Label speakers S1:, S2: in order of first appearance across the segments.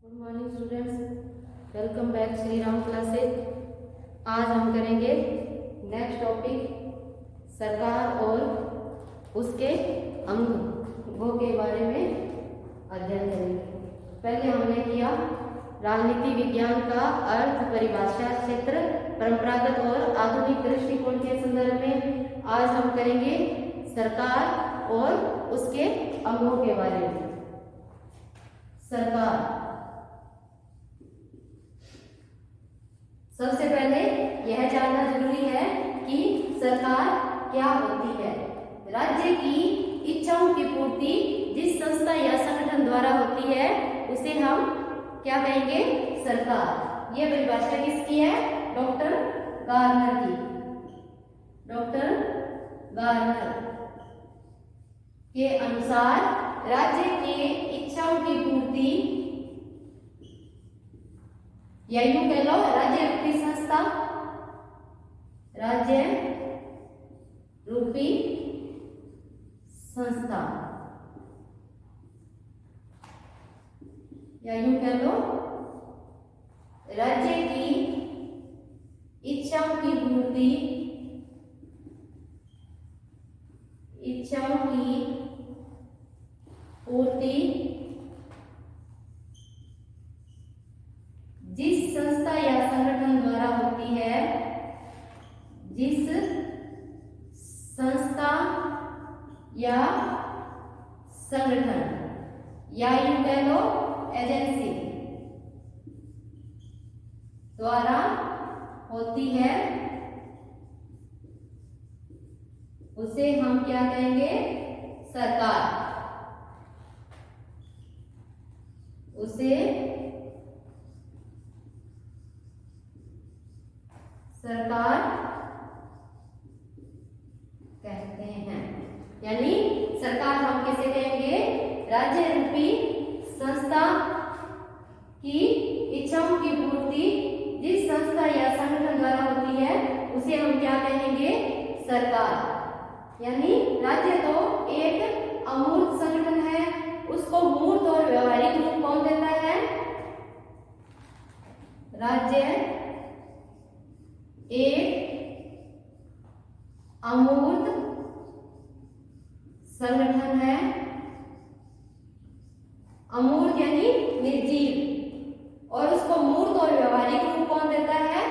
S1: Good morning students, welcome back Shri Ram classes. आज हम करेंगे नेक्स्ट टॉपिक सरकार और उसके अंगों के बारे में अध्ययन करेंगे। पहले हमने किया राजनीति विज्ञान का अर्थ, परिभाषा, क्षेत्र, परंपरागत और आधुनिक दृष्टिकोण के संदर्भ में। आज हम करेंगे सरकार और उसके अंगों के बारे में। सरकार, सबसे पहले यह जानना जरूरी है कि सरकार क्या होती है। राज्य की इच्छाओं की पूर्ति जिस संस्था या संगठन द्वारा होती है उसे हम क्या कहेंगे? सरकार। यह परिभाषा किसकी है? डॉक्टर गार्नर की। डॉक्टर गार्नर के अनुसार राज्य के इच्छाओं की पूर्ति, या यूं कह लो राज्य रूपी संस्था, राज्य रूपी संस्था, या यूं कह लो राज्य की इच्छाओं की पूर्ति, इच्छाओं की पूर्ति जिस संस्था या संगठन द्वारा होती है, जिस संस्था या संगठन, या यूं कह लो एजेंसी द्वारा होती है, उसे हम क्या कहेंगे? सरकार। उसे सरकार कहते हैं। यानी सरकार हम किसे कहेंगे? राज्य रूपी संस्था की इच्छाओं की पूर्ति जिस संस्था या संगठन द्वारा होती है उसे हम क्या कहेंगे? सरकार। यानी राज्य तो एक अमूर्त संगठन है, उसको मूर्त और व्यवहारिक रूप कौन देता है? राज्य एक अमूर्त संगठन है। अमूर्त यानी निर्जीव, और उसको मूर्त और व्यवहारिक रूप कौन देता है?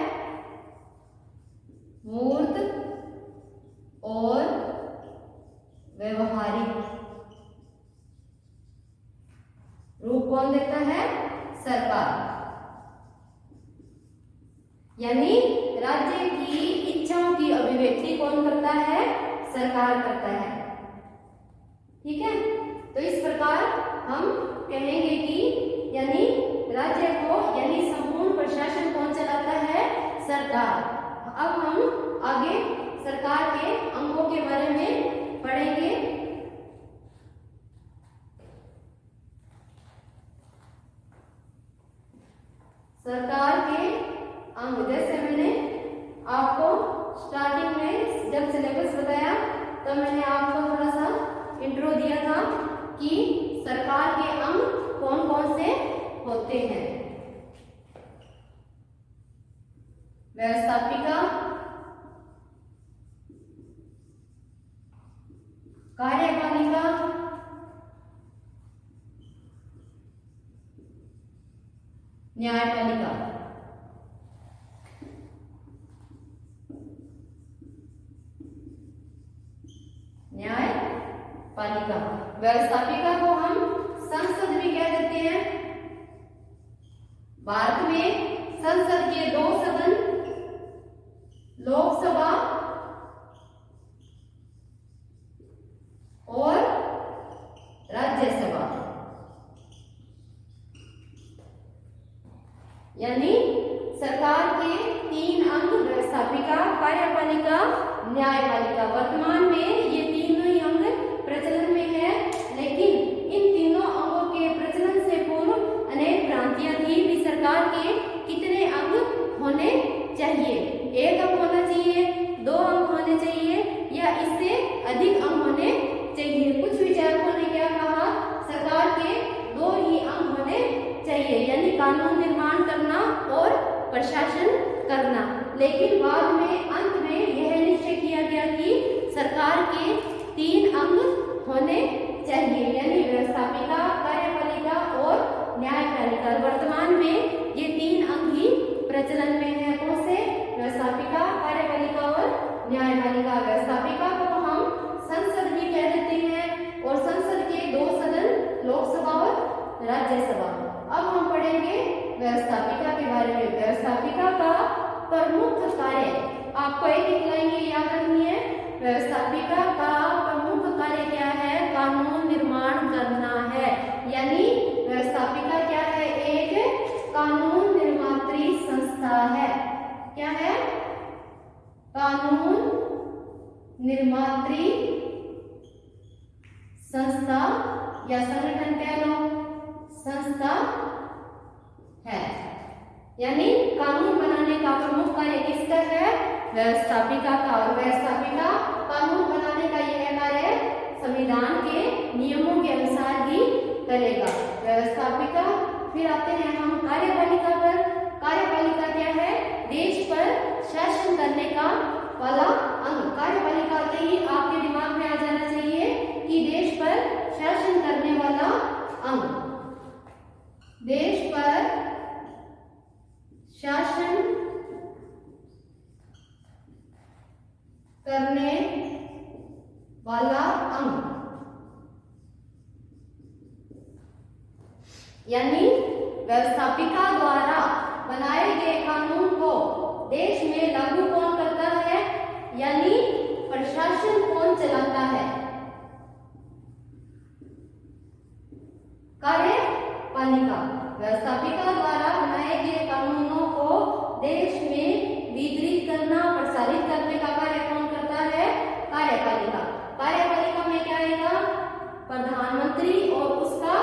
S1: मूर्त और व्यवहारिक रूप कौन देता है? सरकार। यानी राज्य की इच्छाओं की अभिव्यक्ति कौन करता है? सरकार करता है। ठीक है, तो इस प्रकार हम कहेंगे कि यानी राज्य को, यानी संपूर्ण प्रशासन कौन चलाता है? सरकार। अब हम आगे सरकार के अंगों के बारे में पढ़ेंगे। सरकार के अंग, जैसे मैंने आपको स्टार्टिंग में जब सिलेबस बताया तो मैंने आपको थोड़ा सा इंट्रो दिया था कि सरकार के अंग कौन कौन से होते हैं। व्यवस्थापिका, कार्यपालिका, न्यायपालिका। न्यायपालिका। व्यवस्थापिका को हम संसद भी कह देते हैं। भारत में संसद के दो सदन, लोकसभा और राज्यसभा। यानी सरकार के तीन अंग, व्यवस्थापिका, कार्यपालिका, न्यायपालिका। वर्तमान में ये तीनों ही अंग प्रचलन में है, लेकिन इन तीनों अंगों के प्रचलन से पूर्व अनेक भ्रांतियां थी कि सरकार के कितने अंग होने चाहिए। एक अंग होना चाहिए, दो अंग होने चाहिए, या इससे अधिक अंग होने चाहिए। कुछ विचारकों ने क्या कहा? सरकार के दो ही अंग होने चाहिए, यानी प्रशासन करना। लेकिन बाद में अंत में यह निश्चय किया गया कि सरकार के 3 अंग होने चाहिए, यानी व्यवस्थापिका, कार्यपालिका और न्यायपालिका। वर्तमान में ये 3 अंग ही प्रचलन में है। कौन से? व्यवस्थापिका, कार्यपालिका और न्यायपालिका। व्यवस्थापिका को हम संसद भी कह देते हैं और संसद के 2 सदन, लोकसभा और राज्यसभा। अब हम पढ़ेंगे व्यवस्थापिका के बारे में। व्यवस्थापिका का प्रमुख कार्य, आपको एक लाइन ये याद रखनी है, व्यवस्थापिका का प्रमुख कार्य क्या है? कानून निर्माण करना है। यानी व्यवस्थापिका क्या है? एक कानून निर्मात्री संस्था है। क्या है? कानून निर्मात्री संस्था या संगठन कह लो, संस्था है। यानी कानून बनाने का प्रमुख कार्य किसका है? व्यवस्थापिका का। और व्यवस्थापिका कानून बनाने का यह कार्य संविधान के नियमों के अनुसार ही करेगा। व्यवस्थापिका। फिर आते हैं हम कार्यपालिका पर। कार्यपालिका क्या है? देश पर शासन करने का वाला अंग। कार्यपालिका आते ही आपके दिमाग में आ जाना चाहिए कि देश पर शासन करने वाला अंग। देश पर शासन करने वाला अंग, यानी व्यवस्थापिका द्वारा बनाए गए कानून को देश में लागू कौन करता है? यानी प्रशासन कौन चलाता है? कार्यपालिका। व्यवस्थापिका द्वारा बनाए गए कानूनों को देश में वितरित करना, प्रसारित करने का कार्य कौन करता है? कार्यपालिका। कार्यपालिका में क्या आएगा? प्रधानमंत्री और उसका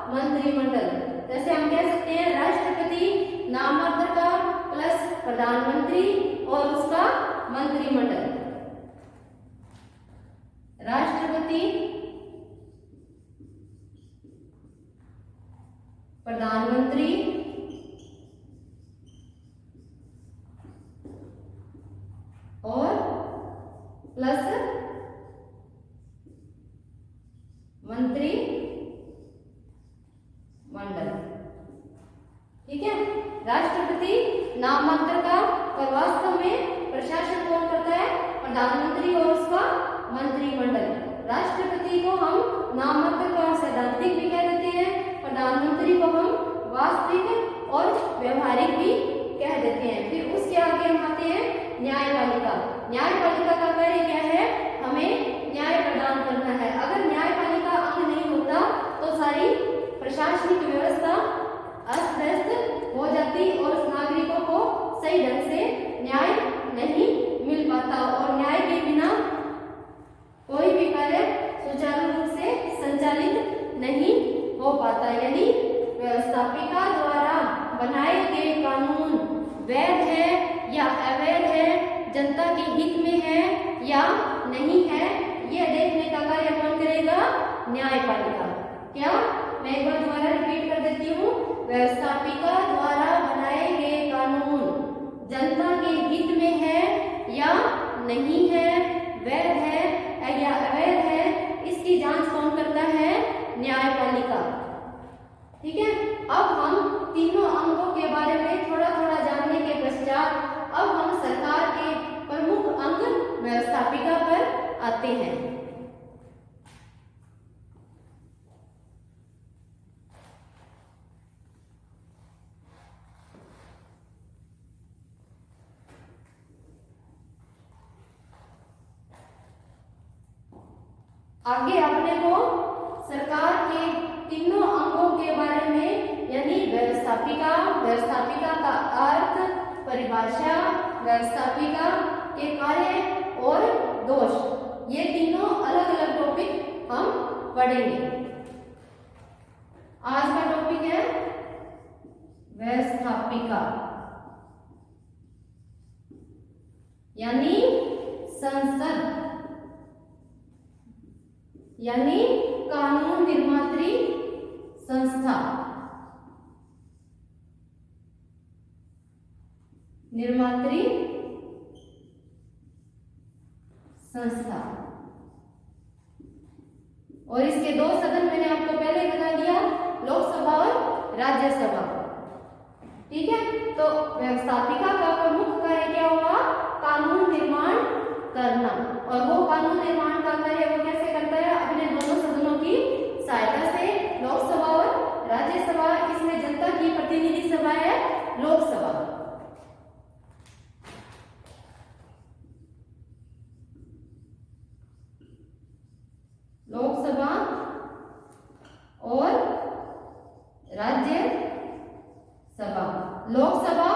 S1: मंत्रिमंडल। जैसे हम कह सकते हैं राष्ट्रपति नाममात्र का प्लस प्रधानमंत्री और उसका मंत्रिमंडल। राष्ट्रपति, प्रधानमंत्री और प्लस मंत्री मंडल। ठीक है? राष्ट्रपति नाममात्र का, और वास्तव में प्रशासन कौन करता है? प्रधानमंत्री और उसका मंत्रिमंडल। राष्ट्रपति को हम नाममात्र का सैद्धांतिक भी कह देते हैं, प्रधानमंत्री को हम वास्तविक और व्यवहारिक भी कह देते हैं। फिर उसके आगे हम आते हैं न्यायपालिका। न्यायपालिका का कार्य क्या है? हमें न्याय प्रदान करना है। अगर न्यायपालिका अंग नहीं होता तो सारी प्रशासनिक व्यवस्था अस्त व्यस्त हो जाती और नागरिकों को सही ढंग से न्याय नहीं मिल पाता, और न्याय के बिना कोई भी कार्य सुचारू रूप से संचालित नहीं हो पाता। यानी व्यवस्थापिका द्वारा बनाए गए कानून वैध है या अवैध है, जनता के हित में है या नहीं है, यह देखने का कार्य कौन करेगा? न्यायपालिका। क्या? मैं एक बार दोबारा रिपीट कर देती हूँ। व्यवस्थापिका द्वारा बनाए गए कानून जनता के हित में है या नहीं है, वैध है या अवैध है, इसकी जांच कौन करता है? न्यायपालिका। ठीक है? अब हम तीनों अंगों के बारे में थोड़ा थोड़ा जानने के पश्चात अब हम सरकार के प्रमुख अंग व्यवस्थापिका पर आते हैं। आगे अपने को सरकार के तीनों अंगों के बारे में, यानी व्यवस्थापिका, व्यवस्थापिका का अर्थ, परिभाषा, व्यवस्थापिका के कार्य और दोष, ये तीनों अलग अलग टॉपिक हम पढ़ेंगे। आज का टॉपिक है व्यवस्थापिका, यानी संसद, यानी कानून निर्मात्री संस्था। निर्मात्री संस्था। और इसके दो सदन मैंने आपको पहले ही बता दिया, लोकसभा और राज्यसभा। ठीक है, तो व्यवस्थापिका का प्रमुख कार्य क्या हुआ? कानून निर्माण करना। और वो कानून निर्माण का कार्य वो कैसे करता है? अपने दोनों सदनों की सहायता से, लोकसभा और राज्यसभा। इसमें जनता की प्रतिनिधि सभा है लोकसभा। लोकसभा और राज्यसभा। लोकसभा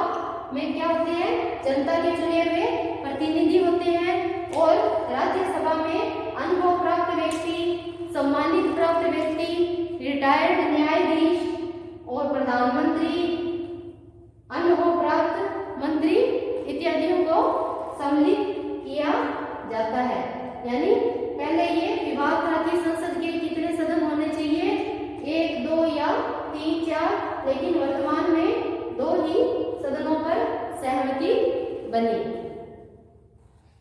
S1: में क्या होते हैं? जनता के चुने हुए प्रतिनिधि होते हैं। और राज्यसभा में अनुभव प्राप्त व्यक्ति, सम्मानित प्राप्त व्यक्ति, रिटायर्ड न्यायाधीश और प्रधानमंत्री, अनुभव प्राप्त मंत्री इत्यादियों को सम्मिलित किया जाता है। यानी पहले ये विभाग था कि संसद के कितने सदन होने चाहिए, 1, 2 या 3, 4, लेकिन वर्तमान में 2 ही सदनों पर सहमति बनी।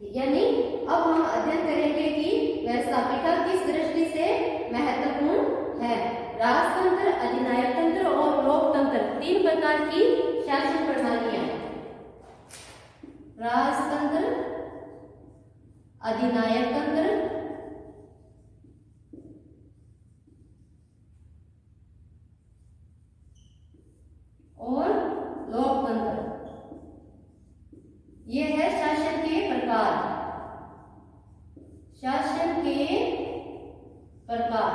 S1: यानी अब हम अध्ययन करेंगे कि व्यवस्थापिका किस दृष्टि से महत्वपूर्ण है। राजतंत्र, अधिनायक तंत्र और लोकतंत्र, 3 प्रकार की शासन प्रणालियां। राजतंत्र, अधिनायक तंत्र और लोकतंत्र, ये है शासन के प्रकार। शासन के प्रकार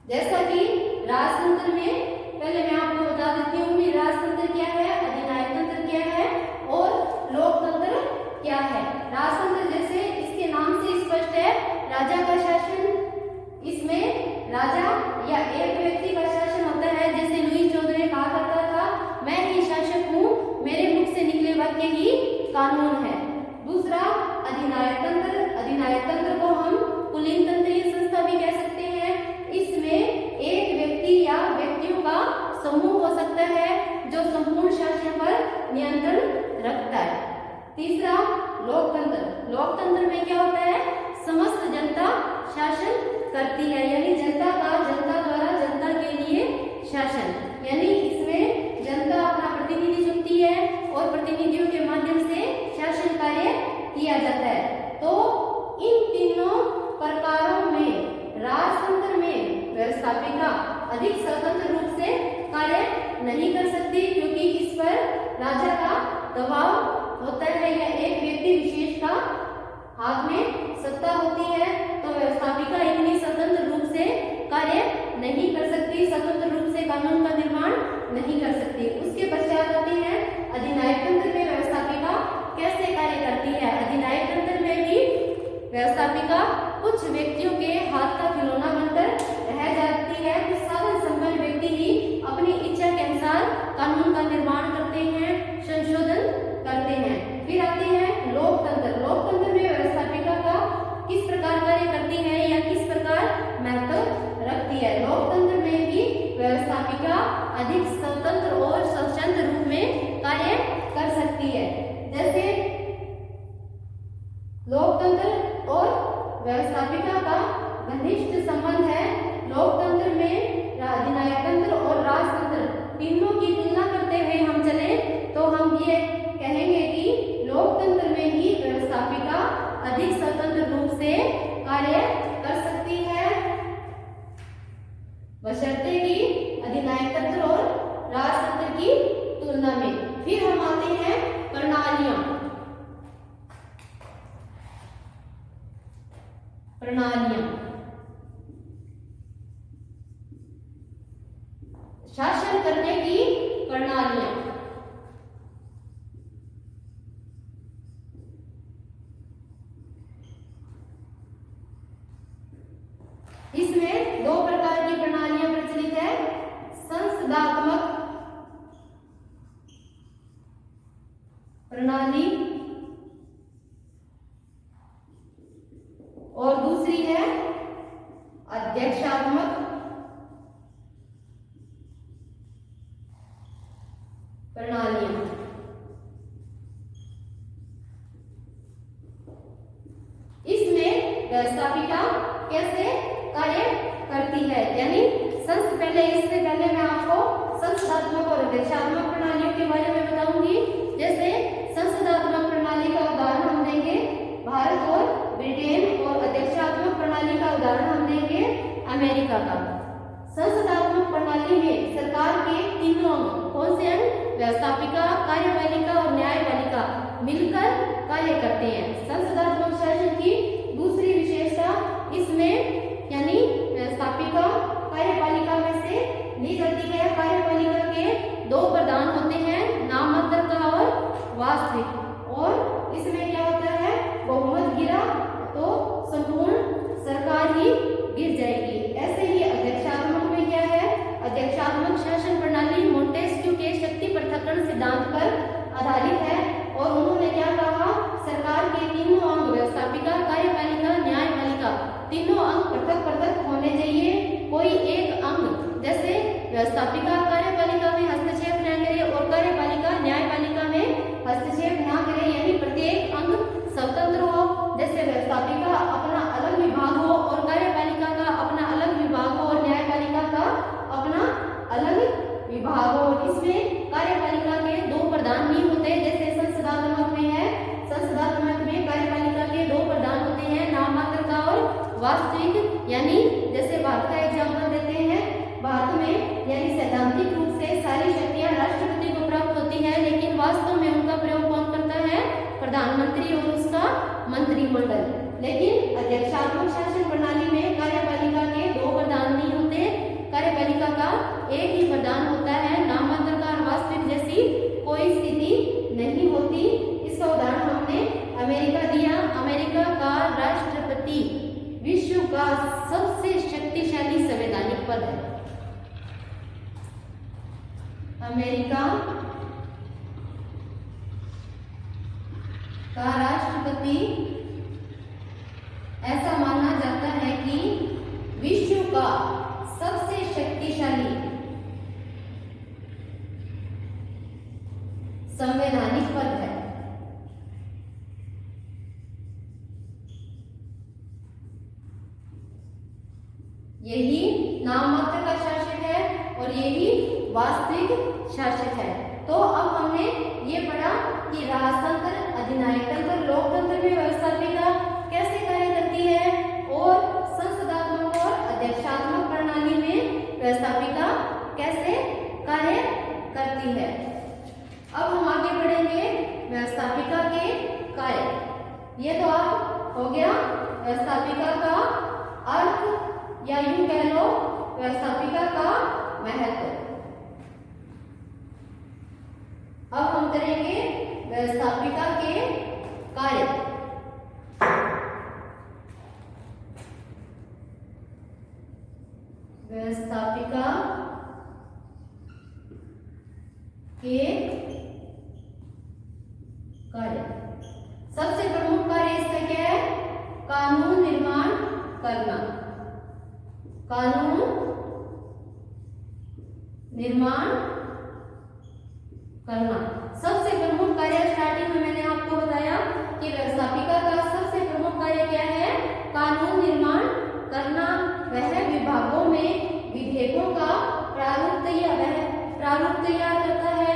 S1: जैसा कि राजतंत्र में, पहले मैं आपको बता देती हूँ कि राजतंत्र क्या है, अधिनायक तंत्र क्या है और लोकतंत्र क्या है। राजतंत्र जैसे इसके नाम से स्पष्ट है, राजा का शासन। इसमें राजा या एक व्यक्ति का शासन होता है। जैसे लुई 14 कहा करता था, मैं ही शासक हूँ, मेरे मुख से निकले वाक्य ही कानून है। दूसरा अधिनायक तंत्र। अधिनायक तंत्र को हम कुलीन तंत्रीय संस्था भी कह सकते हैं। इसमें एक व्यक्ति या व्यक्तियों का समूह हो सकता है जो संपूर्ण शासन पर नियंत्रण रखता है। तीसरा लोकतंत्र। लोकतंत्र में क्या होता है? समस्त जनता शासन करती है, यानी जनता का, जनता द्वारा जनता के लिए शासन। यानी इसमें जनता अपना प्रतिनिधि चुनती है और प्रतिनिधियों के माध्यम से शासन कार्य किया जाता है। तो इन तीनों प्रकारों में राजतंत्र में व्यवस्थापिका अधिक स्वतंत्र रूप से कार्य नहीं कर सकती, क्योंकि इस पर राजा का दबाव होता है या एक व्यक्ति विशेष का हाथ में सत्ता होती है। तो व्यवस्थापिका इतनी स्वतंत्र रूप से कार्य नहीं कर सकती, स्वतंत्र रूप से कानून का निर्माण नहीं कर सकती। उसके पश्चात आते हैं अधिनायक तंत्र में व्यवस्थापिका कैसे कार्य करती है। अधिनायक तंत्र में भी व्यवस्थापिका कुछ व्यक्तियों के हाथ का खिलौना बनकर रह जाती है। कुछ साधन संपन्न व्यक्ति ही अपनी इच्छा के अनुसार कानून का निर्माण करते हैं, संशोधन करते हैं। फिर आते हैं लोकतंत्र। लोकतंत्र में व्यवस्थापिका का किस प्रकार कार्य करती है या किस प्रकार महत्व रखती है। लोकतंत्र में भी व्यवस्थापिका अधिक स्वतंत्र और स्वच्छंद रूप में कार्य कर सकती है। जैसे लोकतंत्र और व्यवस्थापिका का घनिष्ठ संबंध है। लोकतंत्र में अधिनायक तंत्र और राजतंत्र तीनों की तुलना करते हुए हम चले तो हम ये कहेंगे कि लोकतंत्र में ही व्यवस्थापिका अधिक स्वतंत्र रूप से कार्य कर सकती है, बशर्ते कि अधिनायक तंत्र और राजतंत्र की तुलना में। फिर हम आते हैं प्रणालियां। प्रणालियां शासन करने की प्रणालियां। इसमें 2 प्रकार की प्रणालियां प्रचलित है, संसदात्मक प्रणाली और दूसरी है अध्यक्षात्मक प्रणालियां। व्यवस्थापिका कैसे कार्य करती है। यानी इससे पहले मैं आपको संसदात्मक और अध्यक्षात्मक प्रणालियों के बारे में बताऊंगी। जैसे संसदात्मक प्रणाली का उदाहरण हम देंगे भारत और ब्रिटेन, और अध्यक्षात्मक प्रणाली का उदाहरण हम देंगे अमेरिका का। संसदात्मक प्रणाली में सरकार के तीनों अंग, कौन से अंग? व्यवस्थापिका, कार्यपालिका और न्यायपालिका मिलकर कार्य करते हैं। संसदात्मक शासन की दूसरी विशेषता इसमें यानी व्यवस्थापिका कार्यपालिका में से ली जाती है। कार्यपालिका के दो प्रधान होते हैं, नाममात्र का और वास्तविक, और इसमें क्या होता है? बहुमत गिरा तो संपूर्ण सरकार ही गिर जाएगी। ऐसे ही अध्यक्षात्मक में क्या है? अध्यक्षात्मक शासन प्रणाली मोंटेस्क्यू के शक्ति पृथक्करण सिद्धांत पर आधारित है, और उन्होंने क्या कहा? सरकार के तीनों अंग व्यवस्थापिका, कार्यपालिका, न्यायपालिका तीनों अंग पृथक पृथक होने चाहिए। कोई एक अंग जैसे व्यवस्थापिका कार्यपालिका में हस्तक्षेप न करे और कार्यपालिका न्यायपालिका में हस्तक्षेप न करे, यानी प्रत्येक अंग स्वतंत्र हो। जैसे व्यवस्थापिका अपना अलग विभाग हो और कार्यपालिका का अपना अलग विभाग हो और न्यायपालिका का अपना अलग विभाग हो। इसमें कार्यपालिका के दो प्रधान नहीं होते, जैसे संसदात्मक में है। संसदात्मक में कार्यपालिका के दो प्रधान होते हैं, नाममात्र का और वास्तविक। यानी जैसे भारत का एग्जाम्पल देते हैं, भारत में यानी सैद्धांतिक रूप से सारी शक्तियां राष्ट्रपति को प्राप्त होती है, लेकिन वास्तव में उनका प्रयोग कौन करता है? प्रधानमंत्री और उसका मंत्रिमंडल। लेकिन अध्यक्षात्मक शासन प्रणाली में कार्यपालिका के दो प्रधान नहीं होते, कार्यपालिका का एक ही प्रधान होता है। नाममात्र का और वास्तविक जैसी कोई स्थिति नहीं होती। इसका उदाहरण हमने अमेरिका दिया। अमेरिका का राष्ट्रपति विश्व का सबसे शक्तिशाली संवैधानिक पद है। अमेरिका का राष्ट्रपति ऐसा माना जाता है कि विश्व का सबसे शक्तिशाली संवैधानिक पद है। यही नाममात्र का शासक है और यही वास्तविक शासक है। तो अब हमने ये पढ़ा कि राजतंत्र, अधिनायक तंत्र, लोकतंत्र में व्यवस्थापिका कैसे कार्य करती है, और संसदात्मक और अध्यक्षात्मक प्रणाली में व्यवस्थापिका कैसे कार्य करती है। अब हम आगे बढ़ेंगे व्यवस्थापिका के कार्य। ये तो आप हो गया व्यवस्थापिका का अर्थ, या यूं कह लो व्यवस्थापिका का महत्व। अब हम करेंगे व्यवस्थापिका के कार्य। व्यवस्थापिका के कार्य, सबसे प्रमुख कार्य इसका क्या है? कानून निर्माण करना। कानून निर्माण करना सबसे प्रमुख कार्य। स्टार्टिंग में मैंने आपको बताया कि व्यवस्थापिका का सबसे प्रमुख कार्य क्या है? कानून निर्माण करना। वह विभागों में विधेयकों का प्रारूप तैयार करता है,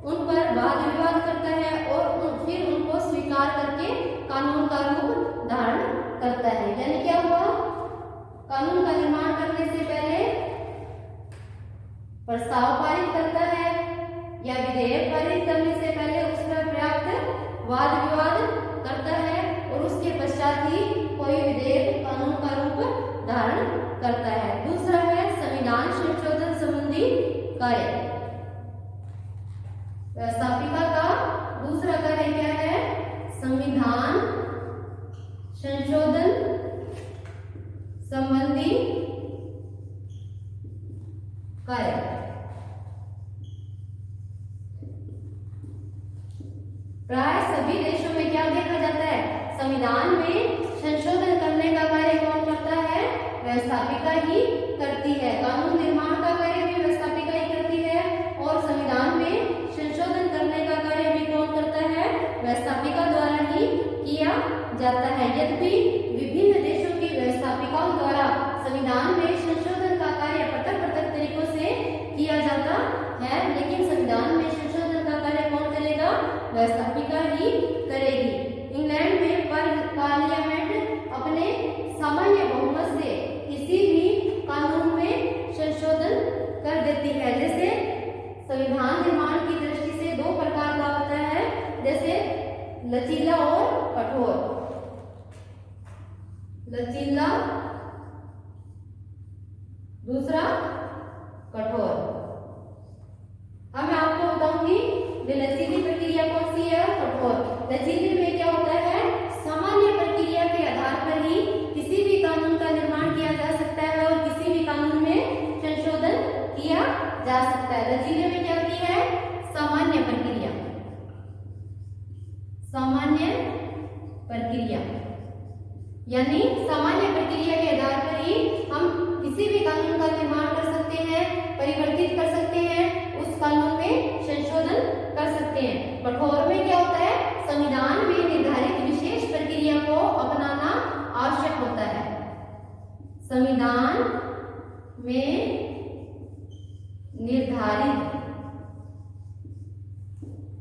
S1: उन पर वाद विवाद करता है और फिर उनको स्वीकार करके कानून का रूप धारण करता है। यानी क्या हुआ? कानून का निर्माण करने से पहले प्रस्ताव पारित करता है, या विधेयक पारित करने से पहले उस पर पर्याप्त वाद विवाद करता है, और उसके पश्चात ही कोई विधेयक कानून का रूप धारण करता है। दूसरा है संविधान संशोधन संबंधी कार्य। व्यवस्थापिका का दूसरा कार्य क्या है? संविधान संशोधन संबंधी कार्य। प्राय सभी देशों में क्या देखा जाता है? संविधान में संशोधन करने का कार्य कौन करता है? व्यवस्थापिका ही करती है। कानून निर्माण का कार्य भी व्यवस्थापिका ही करती है, और संविधान में संशोधन करने का कार्य भी कौन करता है? व्यवस्थापिका द्वारा ही किया जाता है। यद्यपि विभिन्न करती है। जैसे संविधान निर्माण की दृष्टि से दो प्रकार का होता है, जैसे लचीला और कठोर। लचीला, दूसरा कठोर। अब मैं आपको बताऊंगी लचीली प्रक्रिया कौन सी है, कठोर। लचीले में क्या होता है, सामान्य प्रक्रिया के आधार पर ही किसी भी कानून का निर्माण किया जा सकता है और किसी भी कानून में संशोधन किया जा सकता है। लचीले में क्या होती है, सामान्य प्रक्रिया। सामान्य प्रक्रिया यानी सामान्य प्रक्रिया के आधार पर ही हम किसी भी कानून का निर्माण कर सकते हैं, परिवर्तित कर सकते हैं, उस कानून में संशोधन कर सकते हैं। कठोर में क्या होता है, संविधान में निर्धारित विशेष प्रक्रिया को अपनाना आवश्यक होता है। संविधान में निर्धारित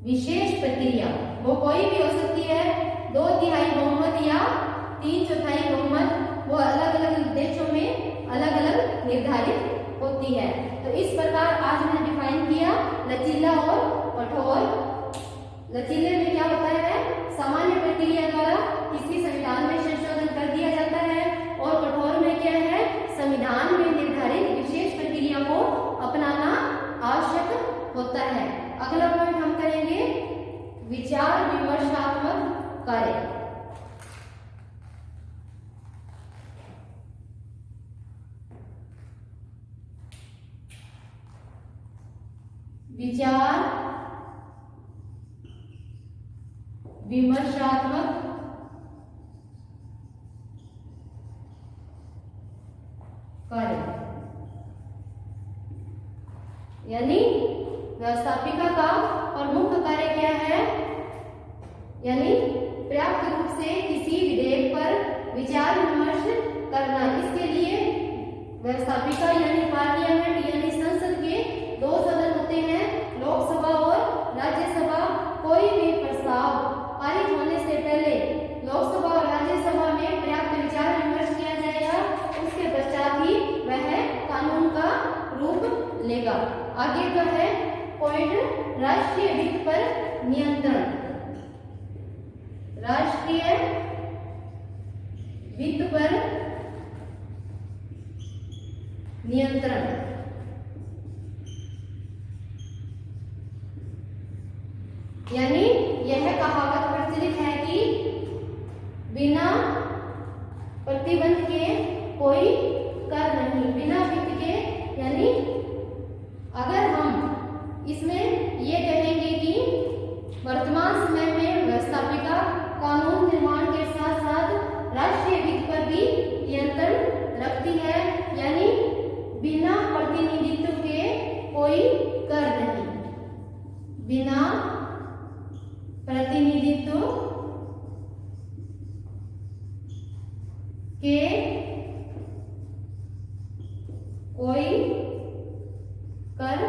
S1: विशेष प्रक्रिया वो कोई भी हो सकती है, 2/3 बहुमत या 3/4 बहुमत, वो अलग अलग देशों में अलग अलग निर्धारित होती है। तो इस प्रकार आज मैंने डिफाइन किया लचीला और कठोर। लचीले में क्या होता है, सामान्य प्रक्रिया द्वारा किसी संविधान में संशोधन कर दिया जाता है, और कठोर में क्या है, संविधान में निर्धारित विशेष प्रक्रिया को अपनाना आवश्यक होता है। अगला पॉइंट हम करेंगे विचार विमर्शात्मक कार्य। विचार विमर्शात्मक कार्य यानी व्यवस्थापिका का और मुख्य कार्य क्या है, यानी पर्याप्त रूप से किसी विधेयक पर विचार विमर्श करना। इसके लिए व्यवस्थापिका यानी पार्लियामेंट यानी संसद के 2 सदन होते हैं, लोकसभा और राज्यसभा। कोई भी प्रस्ताव पारित होने से पहले लोकसभा और राज्यसभा में पर्याप्त विचार विमर्श किया जाएगा, उसके पश्चात ही वह कानून का रूप लेगा। आगे का है पॉइंट राष्ट्रीय वित्त पर नियंत्रण। राष्ट्रीय वित्त पर नियंत्रण यानी यह कहावत प्रचलित है कि बिना प्रतिबंध के कोई कर नहीं। बिना वित्त के यानी अगर हम इसमें ये कहेंगे कि वर्तमान समय में व्यवस्थापिका कानून निर्माण के साथ साथ राष्ट्रीय वित्त पर भी नियंत्रण रखती है, यानी बिना प्रतिनिधित्व के कोई कर नहीं। बिना प्रतिनिधित्व के कोई कर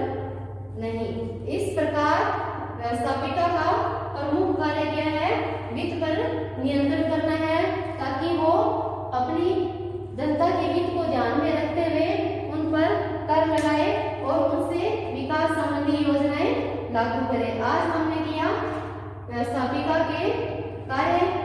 S1: नहीं। इस प्रकार व्यवस्थापिका का प्रमुख कार्य क्या है, वित्त पर नियंत्रण करना है, ताकि वो अपनी जनता के हित को ध्यान में रखते हुए उन पर कर लगाए और उनसे विकास संबंधी योजनाएं लागू करे। आज हमने किया व्यवस्थापिका के कार्य